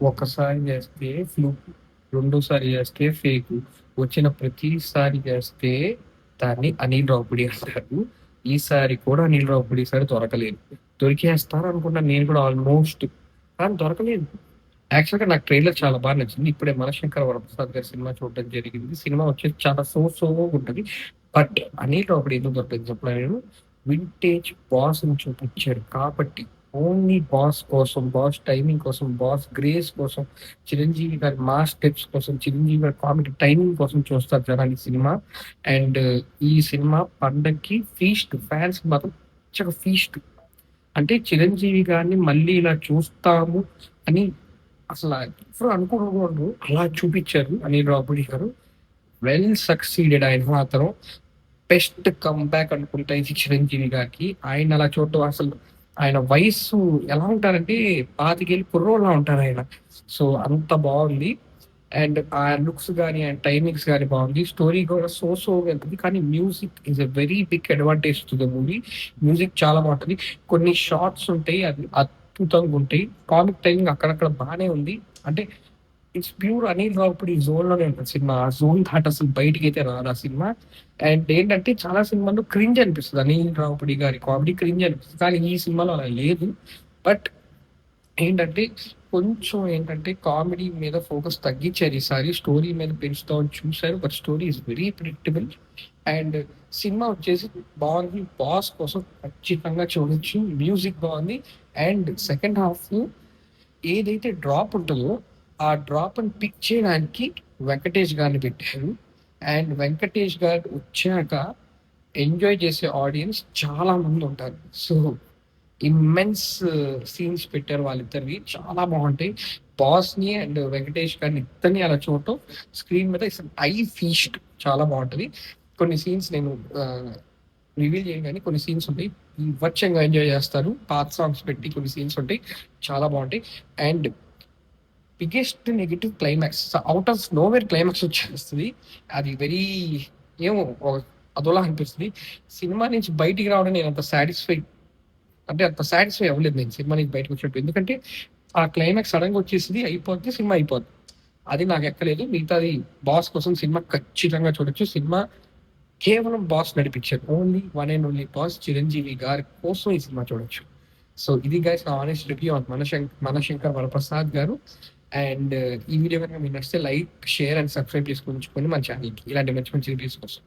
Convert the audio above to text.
ఒకసారి చేస్తే ఫ్లూక్, రెండోసారి చేస్తే ఫేకు. వచ్చిన ప్రతిసారి చేస్తే దాన్ని అనిల్ రావిపూడి అంటారు. ఈసారి కూడా అనిల్ రావిపూడి ఈసారి దొరకలేదు. దొరికేస్తారనుకున్నా నేను కూడా ఆల్మోస్ట్. కానీ దొరకలేదు. యాక్చువల్‌గా నాకు ట్రైలర్ చాలా బాగా నచ్చింది. ఇప్పుడే 'మనశంకర వరప్రసాద్' గారి సినిమా చూడడం జరిగింది. సినిమా వచ్చేసి చాలా సో‌సో‌గుంటది. బట్ అనిల్ రావిపూడి ఎందుకు దొరకలేదు చెప్పనా నేను? వింటేజ్ 'బాస్'ని చూపిచ్చాడు కాబట్టి. ఓన్లీ 'బాస్' కోసం, 'బాస్' టైమింగ్ కోసం, 'బాస్' గ్రేస్ కోసం, చిరంజీవి గారి మాస్ స్టెప్స్ కోసం, చిరంజీవి గారి కామెడీ టైమింగ్ కోసం చూస్తారు జనాలు ఈ సినిమా. అండ్ ఈ సినిమా పండక్కి ఫీస్ట్, ఫ్యాన్స్‌కి మాత్రం పిచ్చగా ఫీస్ట్. అంటే చిరంజీవి గారిని మళ్ళీ ఇలా చూస్తాము అని అసల ఎవ్వరు అనుకోకూడదు. అలా చూపిచ్చారు అనిల్ రావిపూడి గారు. వెల్ సక్సీడెడ్ ఆయన మాత్రం. బెస్ట్ కమ్‌బ్యాక్ అనుకుంటా ఇది చిరంజీవి గారికి. ఆయన అలా చూడటం అసలు ఆయన వయస్సు ఎలా ఉంటారంటే 25 ఏళ్ల కుర్రోడిలా ఉంటారాయన. సో, అంత బావుంది. అండ్ ఆ లుక్స్ గాని, ఆయన టైమింగ్స్ గాని బావుంది. స్టోరీ కూడా సో‌సో‌గా వెళ్తది. కానీ music is a very big advantage to the movie. Music చాలా బావుంటది. కొన్ని షాట్స్ ఉంటాయి. అవి అద్భుతంగుంటాయి. కామిక్ టైమింగ్ అక్కడక్కడ బానే ఉంది. అంటే ఇట్స్ ప్యూర్ అనిల్ రావిపూడి జోన్‌లోనే ఉంటది సినిమా. ఆ జోన్ దాటి అసలు బయటికైతే రాదు ఆ సినిమా. అండ్ ఏంటంటే చాలా సినిమాల్లో క్రింజ్ అనిపిస్తది. అనిల్ రావిపూడి గారి కామెడీ క్రింజ్ అనిపిస్తది. కానీ ఈ సినిమాలో అలా లేదు. బట్ ఏంటంటే కొంచెం ఏంటంటే కామెడీ మీద ఫోకస్ తగ్గించారు ఈసారి. స్టోరీ మీద పెంచుదామని చూసారు. But story is very predictable. And cinema వచ్చేసి బావుంది. 'బాస్' కోసం ఖచ్చితంగా చూడొచ్చు. మ్యూజిక్ బావుంది. అండ్ సెకండ్ హాఫ్ ఏదైతే డ్రాప్ ఉంటదో, ఆ డ్రాప్‌ని పిక్ చేయడానికి వెంకటేష్ గారిని పెట్టారు. అండ్ వెంకటేష్ గారు వచ్చాక ఎంజాయ్ చేసే ఆడియన్స్ చాలా మందుంటారు. సో, ఇమ్మెన్స్ సీన్స్ పెట్టారు వాళ్ళిద్దరివి. చాలా బావుంటాయి. 'బాస్‌ని' అండ్ వెంకటేష్ గారిని ఇద్దరిని అలా చూడటం స్క్రీన్ మీద ఇట్స్ ఐ ఫీస్ట్ చాలా బావుంటది. కొన్ని సీన్స్ నేను రివీల్ చేయను గానీ కొన్ని సీన్స్ ఉంటాయి. విభత్సంగా ఎంజాయ్ చేస్తారు. పాత సాంగ్స్ పెట్టి కొన్ని సీన్స్ ఉంటాయి. చాలా బావుంటాయి. And biggest negative climax. Out of nowhere climax వచ్చేస్తది. అది వెరీ ఏమో అదోలా అనిపిస్తది. సినిమా నుంచి బయటికి రావడం నేనంత అంత సాటిస్ఫై అవ్వలేదు నేను సినిమా నుంచి బయటకొచ్చినప్పుడు. ఎందుకంటే ఆ క్లైమాక్స్ సడెన్‌గా వచ్చేసింది. అయిపోద్ది. సినిమా అయిపోద్ది. అది నాకెక్కలేదు. మిగతాది 'బాస్' కోసం సినిమా ఖచ్చితంగా చూడొచ్చు. సినిమా కేవలం 'బాస్' నడిపించారు. Only one and only 'boss' Chiranjeevi గారి కోసం ఈ సినిమా చూడొచ్చు. సో, ఇది గైస్ నా honest review on 'Manashankar Varaprasad' గారు. అండ్ ఈ వీడియో గనుక మీకు నచ్చితే లైక్, షేర్ అండ్ సబ్స్క్రైబ్ చేసుకొని ఉంచుకోండి మన ఛానెల్‌కి. ఇలాంటి మంచి మంచి రివ్యూస్ కోసం.